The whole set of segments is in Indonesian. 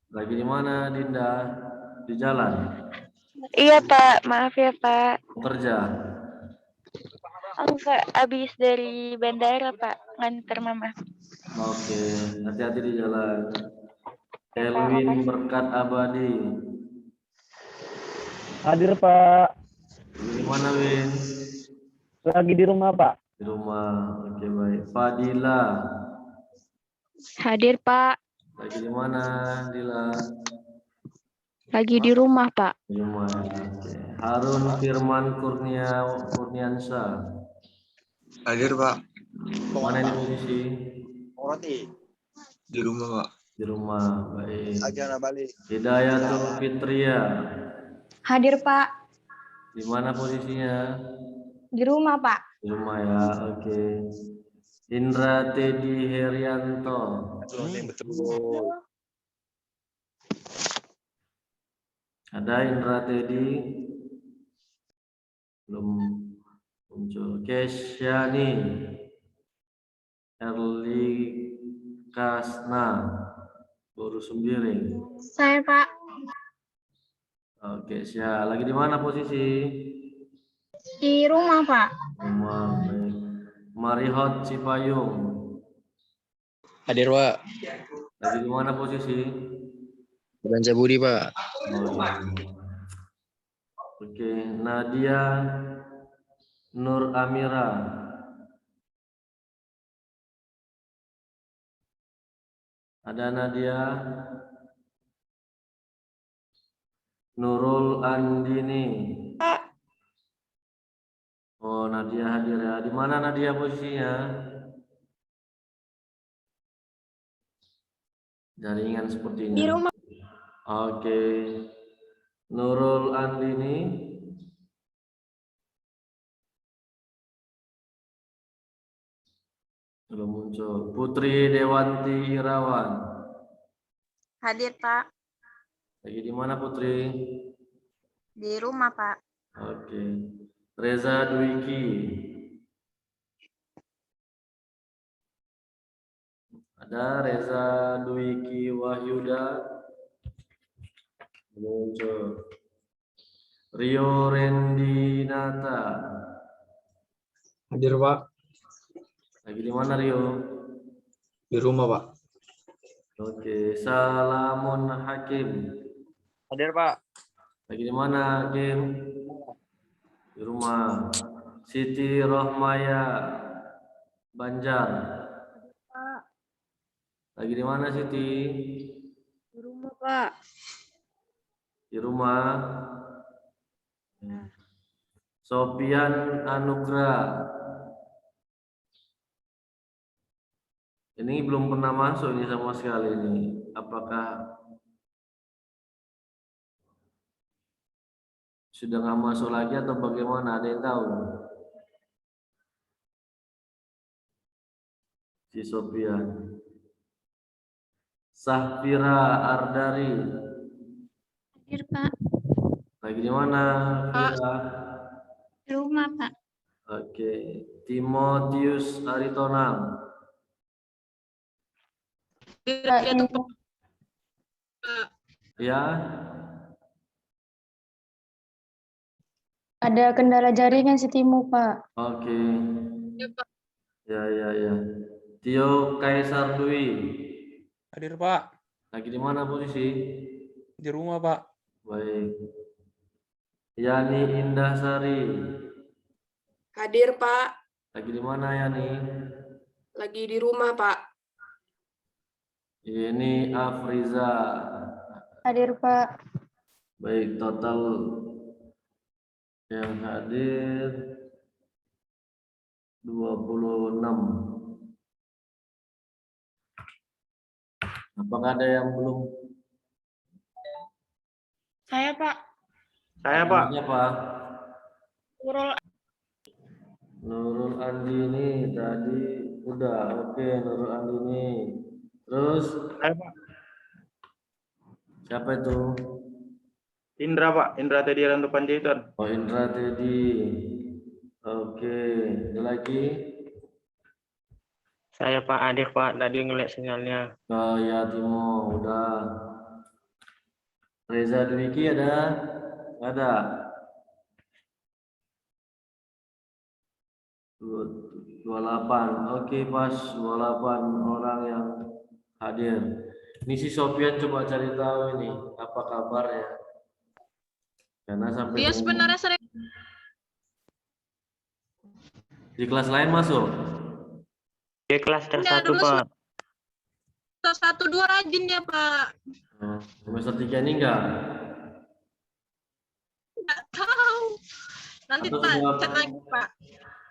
Lagi di mana, Dinda? Di jalan? Iya Pak, maaf ya Pak. Kerja? Enggak, habis dari bandara Pak, nganter mama. Oke, hati-hati di jalan. Ya, Pak, Elwin makasih. Berkat Abadi. Hadir Pak. Di mana, Win? Lagi di rumah Pak. Di rumah. Oke, baik. Fadila. Hadir Pak, Lagi di mana, Dila? lagi di rumah Pak. Di rumah. Oke. Harun Firman Kurniansyah. Hadir Pak. Mana ini posisi? Di rumah Pak. Di rumah. Baik. Ajana balik. Hidayatul Fitria. Hadir Pak, Di mana posisinya? di rumah Pak. Di rumah ya. Oke. Indra Teddy Herianto. Betul. Ada Indra Teddy? Belum muncul. Kesyani. Erli Kasna. Baru Sembiring. Saya Pak, Oke, siap. Lagi di mana posisi? di rumah Pak. Rumah. Baik. Marihot Cipayung. Hadir Pak. Lagi di mana posisi? Belanja Budi Pak. Oh, iya. Oke, Nadia Nur Amira. Ada Nadia. Nurul Andini. Oh, Nadia hadir ya. Di mana Nadia posisinya? Jaringan sepertinya. Di rumah. Oke. Nurul Andini. Belum muncul. Putri Dewanti Irawan. Hadir Pak, Lagi di mana Putri? di rumah Pak. Oke. Reza Dwiki. Ada Reza Dwiki Wahyuda. Muncul. Rio Rendinata. Hadir Pak. Lagi di mana Rio? Di rumah Pak. Oke. Salamun Hakim. Hadir Pak. Lagi di mana Hakim? Di rumah. Siti Rohmaya Banjar. Lagi di mana Siti? Di rumah Pak. Di rumah. Sofian Anugrah. Ini belum pernah masuk ini sama sekali ini. Apakah sudah nggak masuk lagi atau bagaimana? Ada yang tahu? Si Sofian. Sahfira Ardari. Hadir Pak, Lagi di mana Fira? di rumah Pak. Oke. Timotius Aritonang. Ya. Ada kendala jaringan si Timo Pak. Oke. Ya. Tio Kaisar Dwi. Hadir Pak, Lagi di mana posisi? di rumah Pak. Baik. Yani Indahsari. Hadir Pak, Lagi di mana Yani? lagi di rumah Pak. Ini Afriza. Hadir Pak, Baik, total yang hadir 26. Apakah ada yang belum? saya Pak. Saya Pak. Siapa? Nurul. Nurul Andini tadi udah. Oke, Nurul Andini. Terus Saya Pak. siapa itu? Indra Pak. Indra Teddy Ranto Panjaitan. Oh, Indra Teddy. Oke, ada lagi? Saya Pak Adir Pak, tadi ngeliat sinyalnya. Oh ya Timo, udah. Reza Dwiki ada? Nggak ada. 28. Oke, pas 28 orang yang hadir. Ini si Sofian coba cari tahu ini apa kabarnya. Karena sampai Dia sebenarnya sering di kelas lain masuk. Dia klaster Ya, 1 dulu Pak. semester 1-2 rajin ya, Pak. Semester 3 ini enggak. Nggak tahu. Nanti Atau Pak sudah- cek lagi, Pak.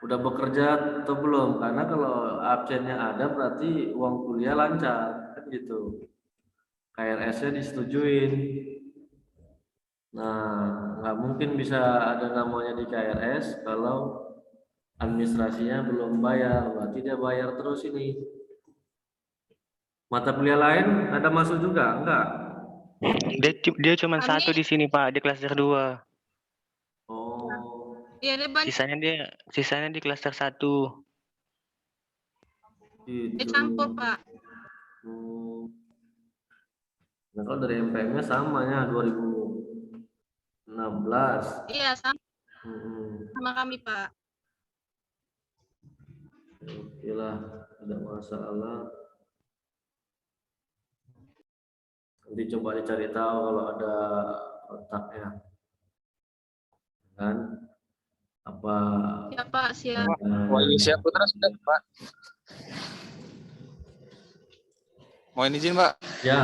Udah bekerja atau belum? Karena kalau absennya ada berarti uang kuliah lancar, kan gitu. KRS-nya disetujuin. Nah, nggak mungkin bisa ada namanya di KRS kalau administrasinya belum bayar, berarti dia bayar terus ini. Mata kuliah lain ada masuk juga? Enggak? Dia cuma Kami- 1 di sini Pak, di klaster 2. Oh, Iya, dia banyak Sisanya di klaster 1. gitu. dicampur, Pak. Nah, kalau dari MPM-nya samanya 2016. Iya, sama Hmm. kami, Pak. Oke lah, tidak masalah. Nanti coba dicari tahu kalau ada kontaknya, kan? Apa? Ya, Pak, siap. Wahyu Putra sudah Pak. Mohon izin Pak. Ya,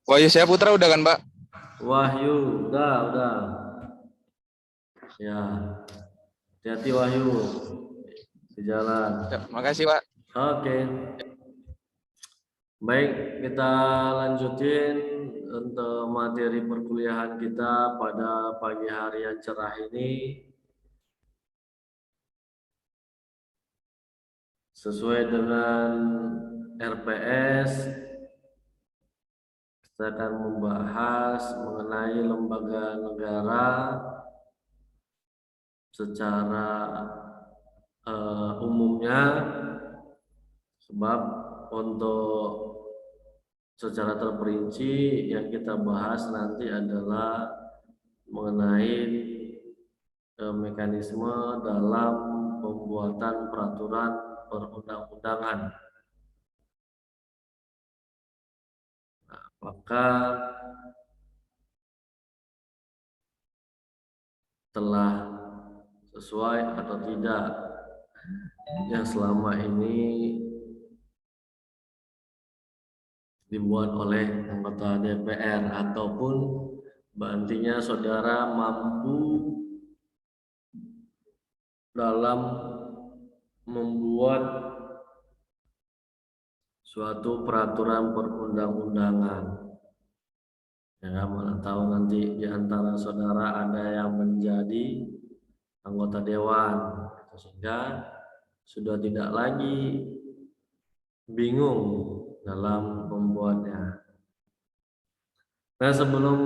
Wahyu Putra udah kan Pak? Wahyu, udah. Ya, hati-hati Wahyu di jalan. Ya, makasih Pak. Oke. Baik, kita lanjutin untuk materi perkuliahan kita pada pagi hari yang cerah ini. Sesuai dengan RPS, kita akan membahas mengenai lembaga negara secara umumnya, sebab untuk secara terperinci yang kita bahas nanti adalah mengenai mekanisme dalam pembuatan peraturan perundang-undangan. Nah, apakah telah sesuai atau tidak yang selama ini dibuat oleh anggota DPR, ataupun bantinya saudara mampu dalam membuat suatu peraturan perundang-undangan. Ya, mana tahu nanti di antara saudara ada yang menjadi anggota dewan, sehingga sudah tidak lagi bingung dalam membuatnya. Nah, sebelum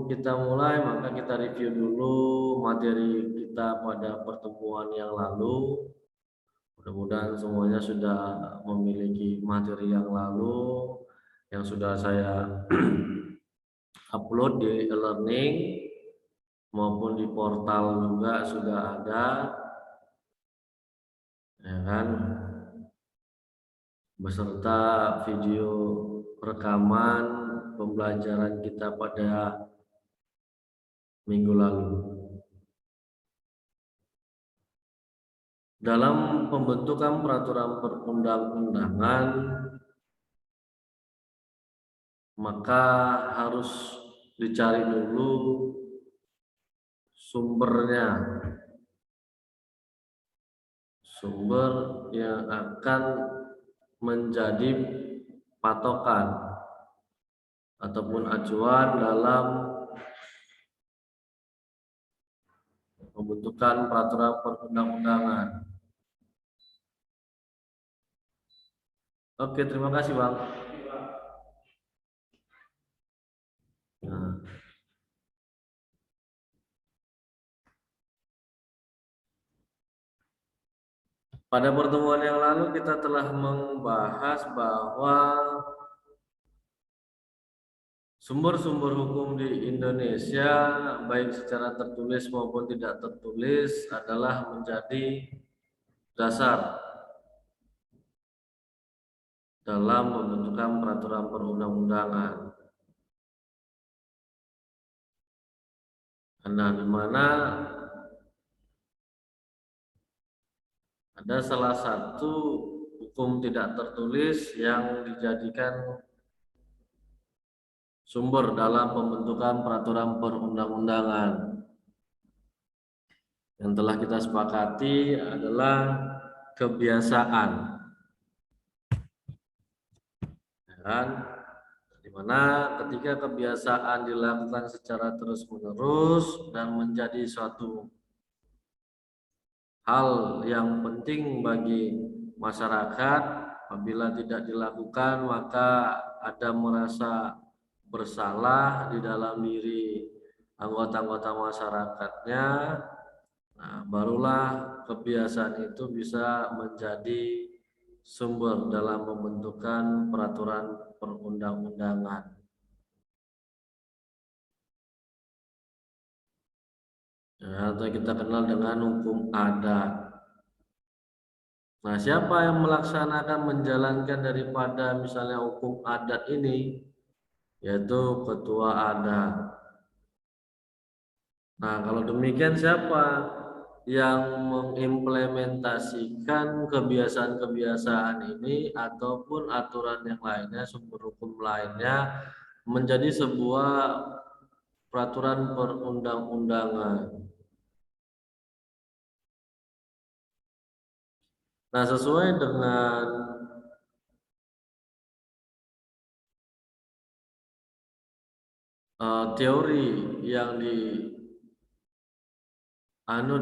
kita mulai, maka kita review dulu materi kita pada pertemuan yang lalu. Mudah-mudahan semuanya sudah memiliki materi yang lalu yang sudah saya upload di e-learning maupun di portal juga sudah ada, ya kan, beserta video rekaman pembelajaran kita pada minggu lalu. Dalam pembentukan peraturan perundang-undangan, maka harus dicari dulu sumbernya, sumber yang akan menjadi patokan ataupun acuan dalam pembentukan peraturan perundang-undangan. Oke, terima kasih Bang. Nah, Pada pertemuan yang lalu kita telah membahas bahwa sumber-sumber hukum di Indonesia, baik secara tertulis maupun tidak tertulis, adalah menjadi dasar dalam pembentukan peraturan perundang-undangan. Nah, di mana ada salah satu hukum tidak tertulis yang dijadikan sumber dalam pembentukan peraturan perundang-undangan. Yang telah kita sepakati adalah kebiasaan. Dan di mana ketika kebiasaan dilakukan secara terus-menerus dan menjadi suatu hal yang penting bagi masyarakat, apabila tidak dilakukan maka ada merasa bersalah di dalam diri anggota-anggota masyarakatnya. Nah, barulah kebiasaan itu bisa menjadi sumber dalam pembentukan peraturan perundang-undangan. Atau kita kenal dengan hukum adat. Nah, siapa yang melaksanakan, menjalankan daripada misalnya hukum adat ini? Yaitu ketua adat. Nah, kalau demikian siapa yang mengimplementasikan kebiasaan-kebiasaan ini ataupun aturan yang lainnya, sumber hukum lainnya menjadi sebuah peraturan perundang-undangan? Nah, sesuai dengan teori yang dianut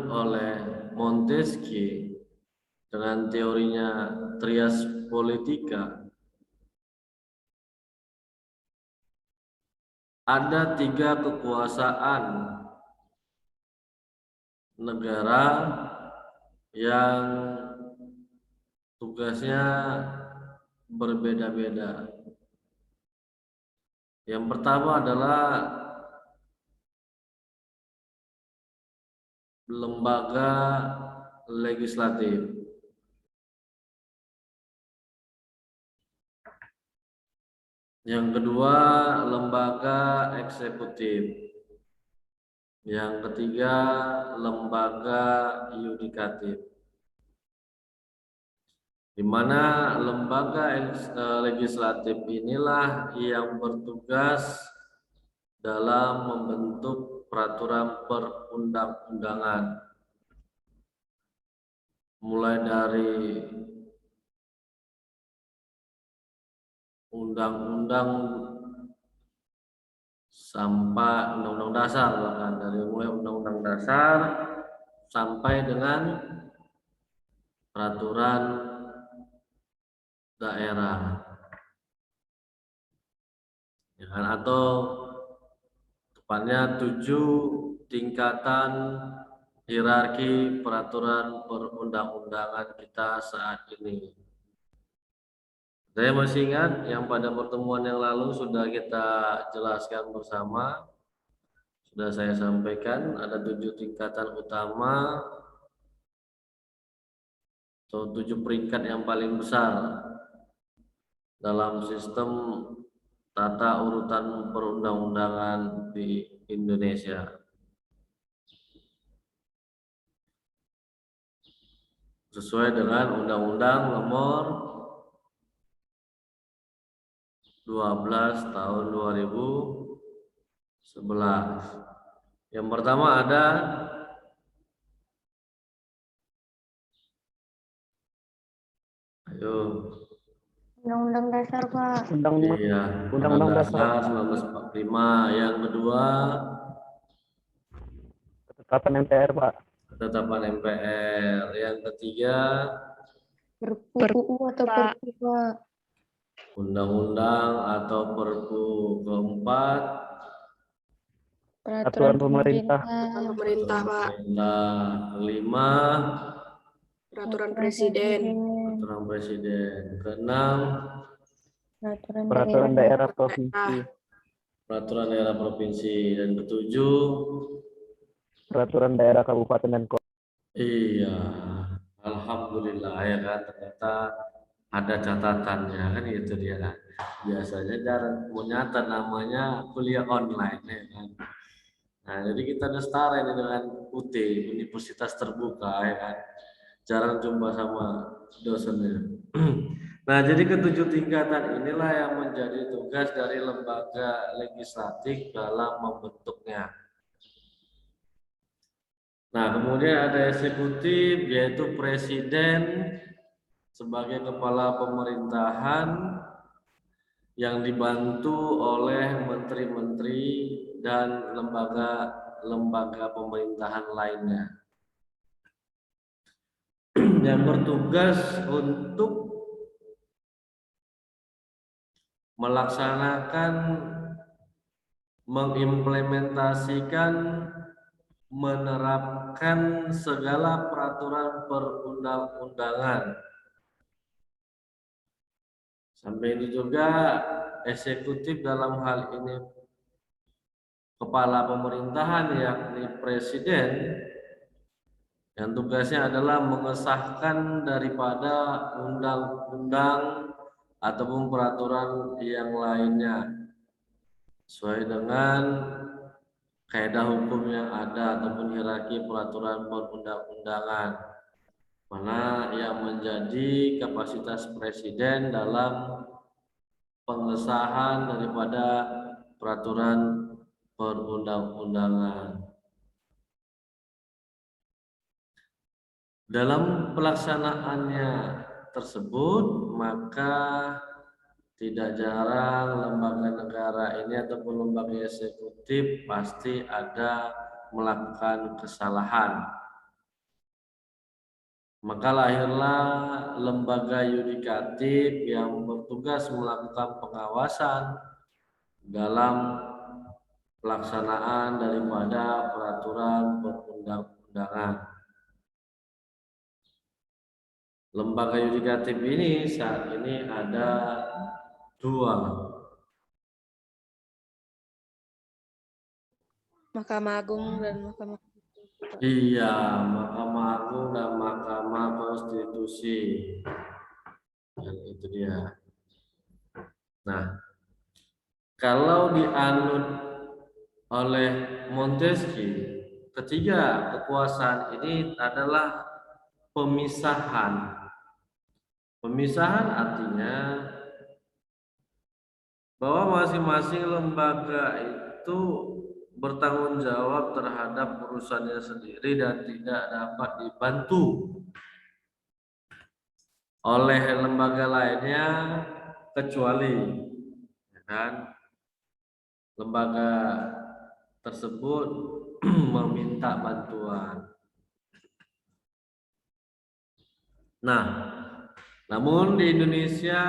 oleh Montesquieu dengan teorinya trias politika, ada 3 kekuasaan negara yang tugasnya berbeda-beda. Yang pertama adalah lembaga legislatif. Yang kedua, lembaga eksekutif. Yang ketiga, lembaga yudikatif. Di mana lembaga legislatif inilah yang bertugas dalam membentuk peraturan perundang-undangan, mulai dari undang-undang sampai undang-undang dasar, bahkan dari mulai undang-undang dasar sampai dengan peraturan daerah, ya kan? Atau tepatnya 7 tingkatan hierarki peraturan perundang-undangan kita saat ini. Saya masih ingat yang pada pertemuan yang lalu sudah kita jelaskan bersama, sudah saya sampaikan ada 7 tingkatan utama atau 7 peringkat yang paling besar dalam sistem tata urutan perundang-undangan di Indonesia. Sesuai dengan Undang-Undang Nomor 12 Tahun 2011. Yang pertama ada Undang-Undang dasar, Pak. Undang-Undang Dasar 1945. Yang kedua, Ketetapan MPR, Pak. ketetapan MPR. Yang ketiga, Perpu atau Perpu, Pak. Undang-Undang atau Perpu. Keempat, Peraturan pemerintah. Pemerintah, Pak. pemerintah. Kelima, Peraturan Presiden. Peraturan Presiden. Keenam, Peraturan daerah provinsi. peraturan daerah provinsi. Dan ketujuh, Peraturan daerah kabupaten dan kota. iya, alhamdulillah ya kan, ternyata ada catatannya kan, itu dia kan. Biasanya jarang menyata namanya kuliah online ya kan. Nah, jadi kita udah setara ini dengan UT, Universitas Terbuka ya kan. Jarang jumpa sama dosennya. Nah, jadi ketujuh tingkatan inilah yang menjadi tugas dari lembaga legislatif dalam membentuknya. Nah, kemudian ada eksekutif, yaitu presiden sebagai kepala pemerintahan yang dibantu oleh menteri-menteri dan lembaga pemerintahan lainnya yang bertugas untuk melaksanakan, mengimplementasikan, menerapkan segala peraturan perundang-undangan. Sampai ini juga eksekutif dalam hal ini kepala pemerintahan yakni presiden, yang tugasnya adalah mengesahkan daripada undang-undang ataupun peraturan yang lainnya sesuai dengan kaidah hukum yang ada ataupun hierarki peraturan perundang-undangan, mana yang menjadi kapasitas presiden dalam pengesahan daripada peraturan perundang-undangan. Dalam pelaksanaannya tersebut, maka tidak jarang lembaga negara ini ataupun lembaga eksekutif pasti ada melakukan kesalahan. Maka lahirlah lembaga yudikatif yang bertugas melakukan pengawasan dalam pelaksanaan daripada peraturan perundang-undangan. Lembaga yudikatif ini saat ini ada dua. Mahkamah Agung dan Mahkamah Iya, Mahkamah Agung dan Mahkamah Konstitusi. Dan itu dia. Nah, kalau dianut oleh Montesquieu, ketiga kekuasaan ini adalah pemisahan. Pemisahan artinya bahwa masing-masing lembaga itu bertanggung jawab terhadap urusannya sendiri dan tidak dapat dibantu oleh lembaga lainnya kecuali ya kan, lembaga tersebut meminta bantuan. Nah, namun di Indonesia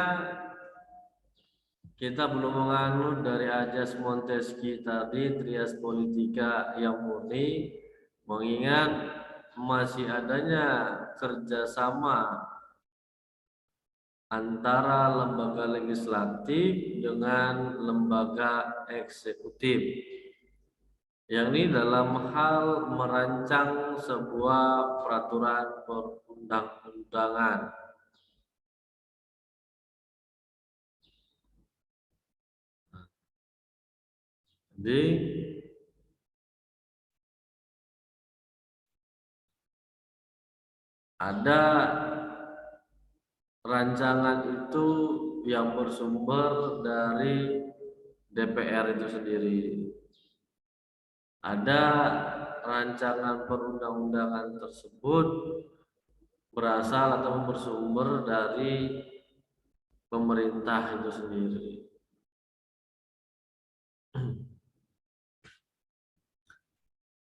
kita belum menganut dari ajas Montesquieu tadi, trias politika yang murni, mengingat masih adanya kerjasama antara lembaga legislatif dengan lembaga eksekutif, yakni dalam hal merancang sebuah peraturan perundang-undangan. Jadi ada rancangan itu yang bersumber dari DPR itu sendiri. Ada rancangan perundang-undangan tersebut berasal atau bersumber dari pemerintah itu sendiri.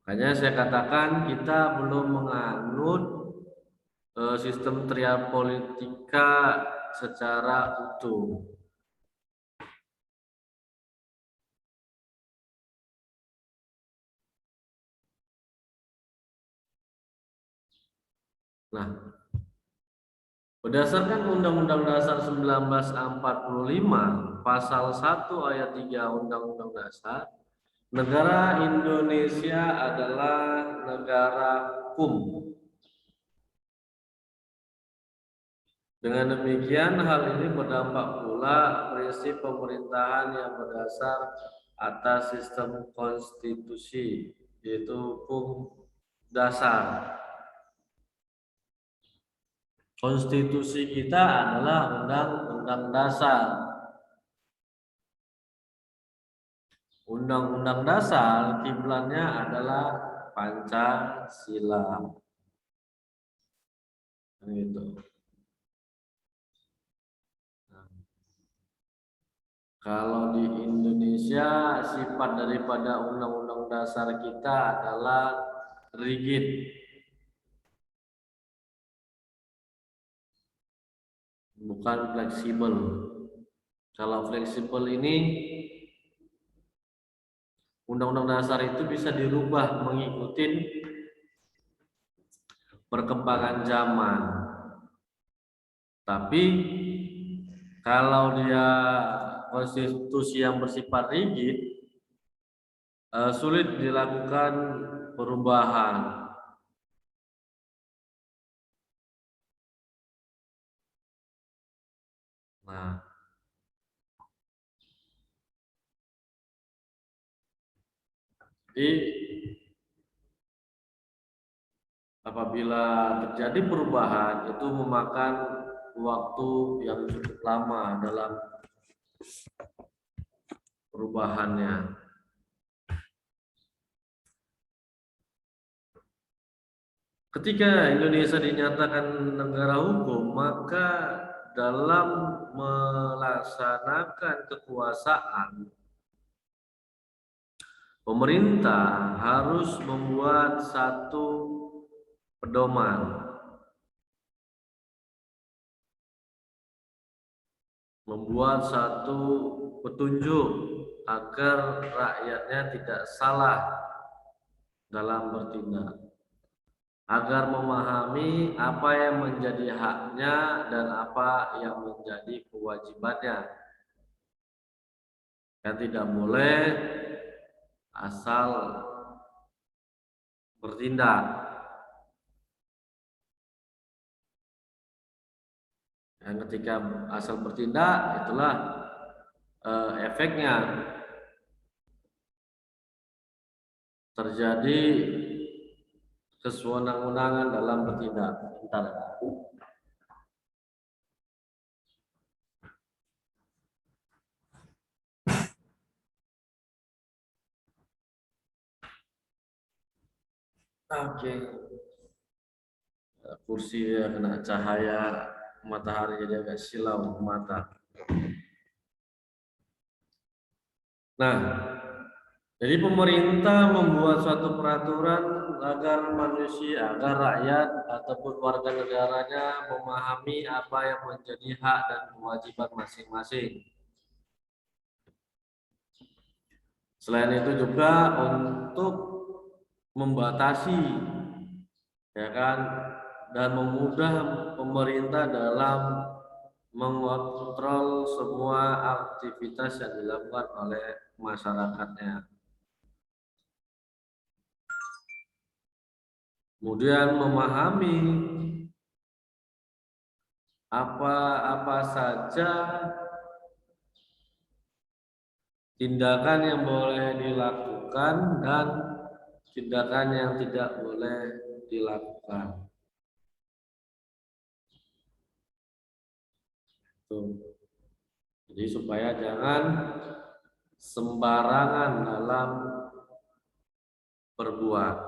Makanya saya katakan kita belum menganut sistem trial politika secara utuh. Nah, Berdasarkan Undang-Undang Dasar 1945, Pasal 1 Ayat 3 Undang-Undang Dasar, negara Indonesia adalah negara hukum. Dengan demikian, hal ini berdampak pula prinsip pemerintahan yang berdasar atas sistem konstitusi, yaitu hukum dasar. Konstitusi kita adalah Undang-Undang Dasar. Undang-Undang Dasar kiblatnya adalah Pancasila. Gitu. Kalau di Indonesia, sifat daripada Undang-Undang Dasar kita adalah rigid. Bukan fleksibel. Kalau fleksibel ini, Undang-Undang Dasar itu bisa dirubah mengikuti perkembangan zaman. Tapi kalau dia konstitusi yang bersifat rigid, sulit dilakukan perubahan. Nah, jadi apabila terjadi perubahan itu memakan waktu yang cukup lama dalam perubahannya. Ketika Indonesia dinyatakan negara hukum, maka dalam melaksanakan kekuasaan, pemerintah harus membuat satu pedoman, membuat satu petunjuk agar rakyatnya tidak salah dalam bertindak, agar memahami apa yang menjadi haknya dan apa yang menjadi kewajibannya. Yang tidak boleh asal bertindak. Dan ketika asal bertindak, itulah efeknya terjadi kesewenang-wenangan dalam bertindak. Bentar. Oke. Kursi kena cahaya matahari jadi agak silau mata. Nah, jadi pemerintah membuat suatu peraturan agar manusia, agar rakyat ataupun warga negaranya memahami apa yang menjadi hak dan kewajiban masing-masing. Selain itu juga untuk membatasi, ya kan, dan memudah pemerintah dalam mengontrol semua aktivitas yang dilakukan oleh masyarakatnya. Kemudian memahami apa saja tindakan yang boleh dilakukan dan tindakan yang tidak boleh dilakukan. Jadi supaya jangan sembarangan dalam berbuat.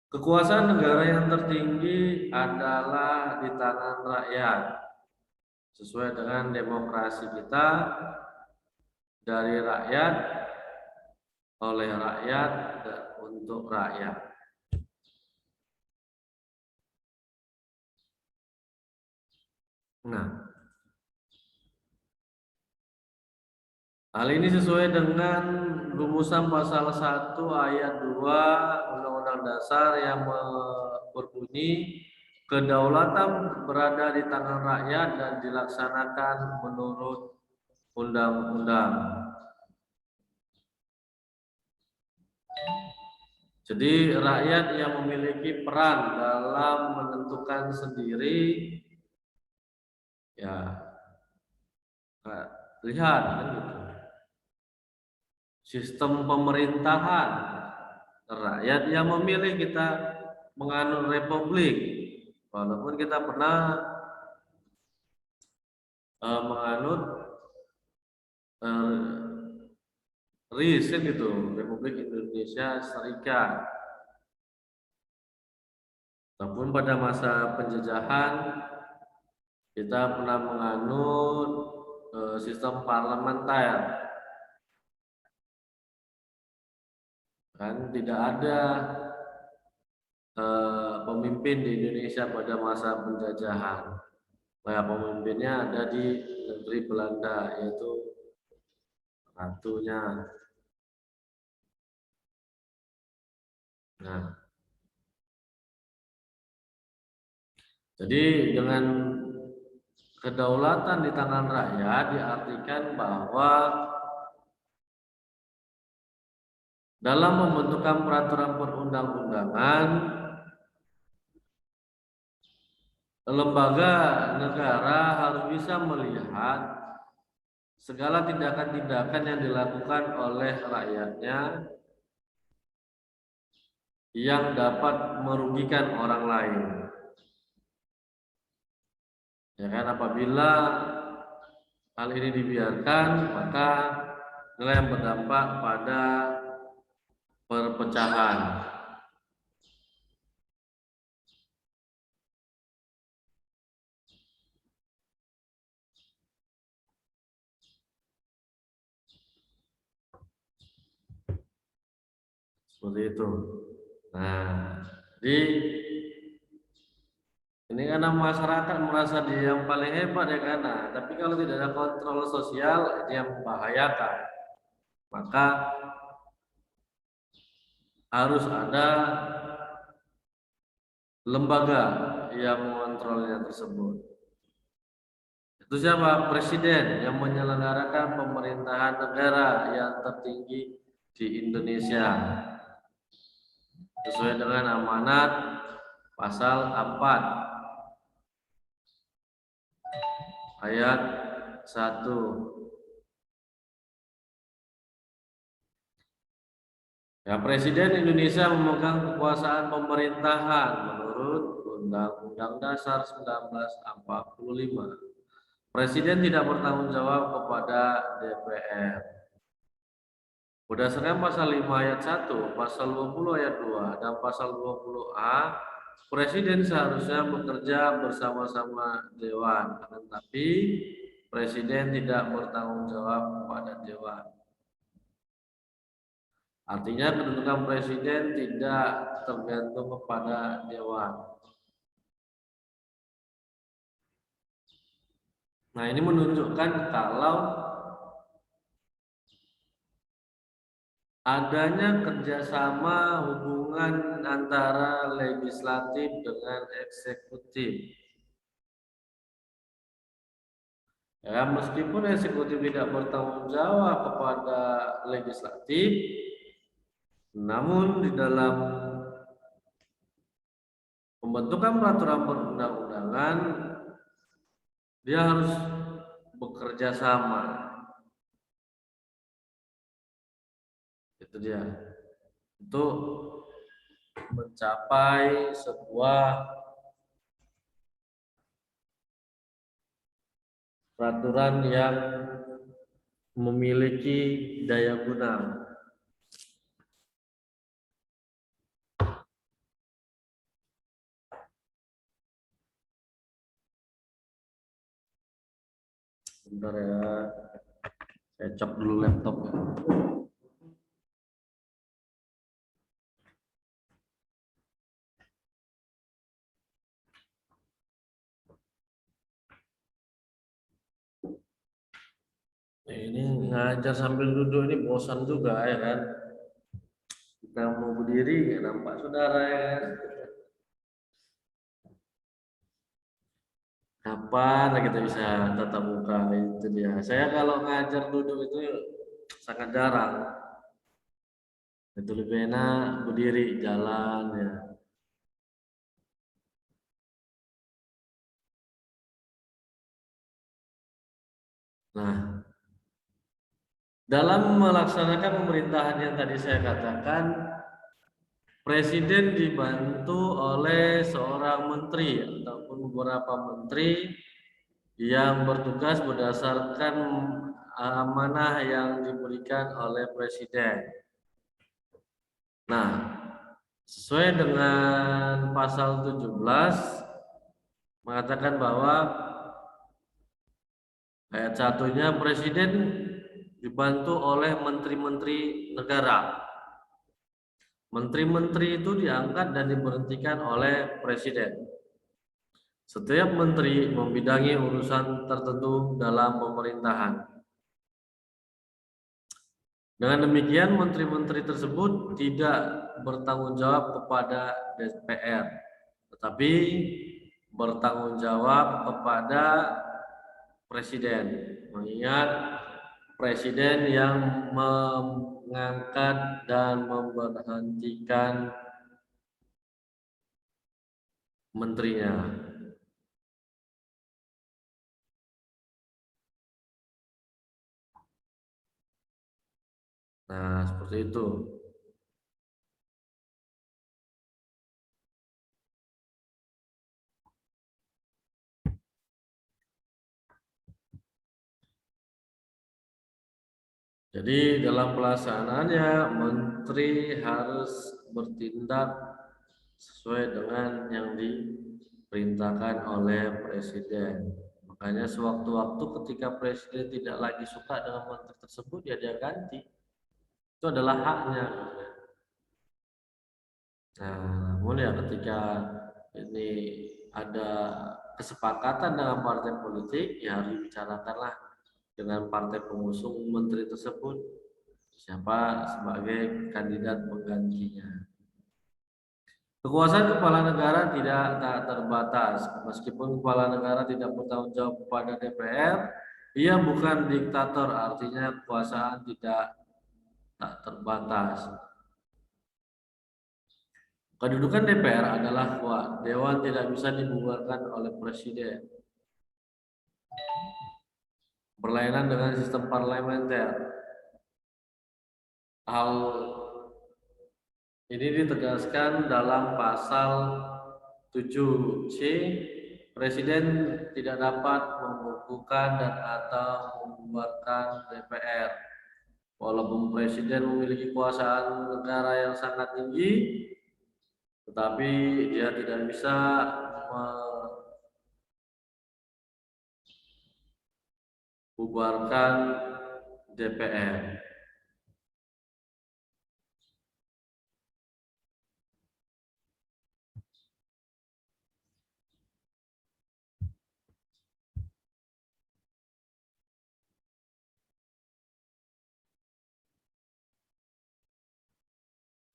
Kekuasaan negara yang tertinggi adalah di tangan rakyat. Sesuai dengan demokrasi kita, dari rakyat, oleh rakyat, dan untuk rakyat. Nah, hal ini sesuai dengan rumusan pasal 1 ayat 2 Undang-Undang Dasar yang berbunyi kedaulatan berada di tangan rakyat dan dilaksanakan menurut undang-undang. Jadi rakyat yang memiliki peran dalam menentukan sendiri, ya lihat kan gitu. Sistem pemerintahan, rakyat yang memilih, kita menganut republik, walaupun kita pernah menganut RIS gitu, Republik Indonesia Serikat. Ataupun pada masa penjajahan kita pernah menganut sistem parlementer. Kan tidak ada pemimpin di Indonesia pada masa penjajahan. Nah, pemimpinnya ada di negeri Belanda, yaitu ratunya. Nah, jadi dengan kedaulatan di tangan rakyat diartikan bahwa dalam pembentukan peraturan perundang-undangan, lembaga negara harus bisa melihat segala tindakan-tindakan yang dilakukan oleh rakyatnya yang dapat merugikan orang lain. Ya kan, apabila hal ini dibiarkan, maka nilai yang berdampak pada perpecahan. Seperti itu. Nah, jadi ini karena masyarakat merasa dia yang paling hebat ya kan. Nah, tapi kalau tidak ada kontrol sosial, ini yang membahayakan. Maka harus ada lembaga yang mengontrolnya tersebut. Itu siapa? Presiden yang menyelenggarakan pemerintahan negara yang tertinggi di Indonesia. Sesuai dengan amanat pasal 4 ayat 1. Ya, Presiden Indonesia memegang kekuasaan pemerintahan menurut Undang-Undang Dasar 1945. Presiden tidak bertanggung jawab kepada DPR. Berdasarkan pasal 5 ayat 1, pasal 20 ayat 2, dan pasal 20A, Presiden seharusnya bekerja bersama-sama Dewan, tetapi Presiden tidak bertanggung jawab kepada Dewan. Artinya kedudukan Presiden tidak tergantung kepada Dewan. Nah, ini menunjukkan kalau adanya kerjasama hubungan antara legislatif dengan eksekutif. Ya, meskipun eksekutif tidak bertanggung jawab kepada legislatif, namun di dalam pembentukan peraturan perundang-undangan dia harus bekerja sama. Itu dia, untuk mencapai sebuah peraturan yang memiliki daya guna. Bentar ya, saya cek dulu laptop ya. Ini ngajar sambil duduk ini bosan juga ya kan. Kita mau berdiri nggak nampak saudara ya kan. Kapan kita bisa tatap muka, itu dia. Saya kalau ngajar duduk itu sangat jarang. Itu lebih enak berdiri jalan ya. Nah, dalam melaksanakan pemerintahan yang tadi saya katakan, Presiden dibantu oleh seorang menteri ataupun beberapa menteri yang bertugas berdasarkan amanah yang diberikan oleh Presiden. Nah, sesuai dengan pasal 17 mengatakan bahwa ayat 1-nya Presiden dibantu oleh menteri-menteri negara. Menteri-menteri itu diangkat dan diberhentikan oleh Presiden. Setiap menteri membidangi urusan tertentu dalam pemerintahan. Dengan demikian, menteri-menteri tersebut tidak bertanggung jawab kepada DPR, tetapi bertanggung jawab kepada Presiden. Mengingat Presiden yang mengangkat dan memberhentikan menterinya. Nah, seperti itu. Jadi dalam pelaksanaannya menteri harus bertindak sesuai dengan yang diperintahkan oleh Presiden. Makanya sewaktu-waktu ketika Presiden tidak lagi suka dengan menteri tersebut, ya dia ganti. Itu adalah haknya. Nah, namun ya ketika ini ada kesepakatan dengan partai politik, ya harus dibicarakanlah dengan partai pengusung menteri tersebut siapa sebagai kandidat penggantinya. Kekuasaan kepala negara tak terbatas. Meskipun kepala negara tidak bertanggung jawab kepada DPR, ia bukan diktator, artinya kekuasaan tak terbatas. Kedudukan DPR adalah kuat. Dewan tidak bisa dibubarkan oleh Presiden. Berlainan dengan sistem parlementer. Hal ini ditegaskan dalam pasal 7C. Presiden tidak dapat membukukan dan atau membubarkan DPR. Walaupun Presiden memiliki kekuasaan negara yang sangat tinggi, tetapi dia tidak bisa membubarkan DPR.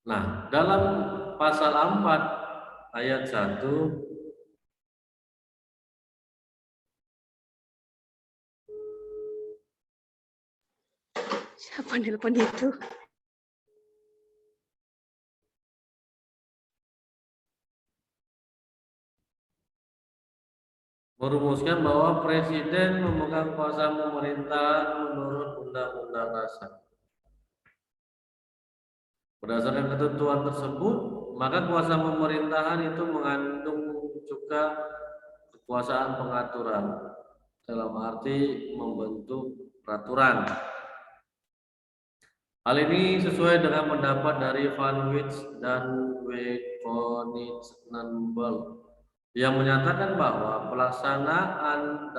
Nah, dalam pasal 4 ayat 1 Siapa nelpon itu? merumuskan bahwa Presiden memegang kuasa pemerintahan menurut Undang-Undang Dasar. Berdasarkan ketentuan tersebut, maka kuasa pemerintahan itu mengandung juga kekuasaan pengaturan, dalam arti membentuk peraturan. Hal ini sesuai dengan pendapat dari Van Wits dan Wekonitz-Nambel yang menyatakan bahwa pelaksanaan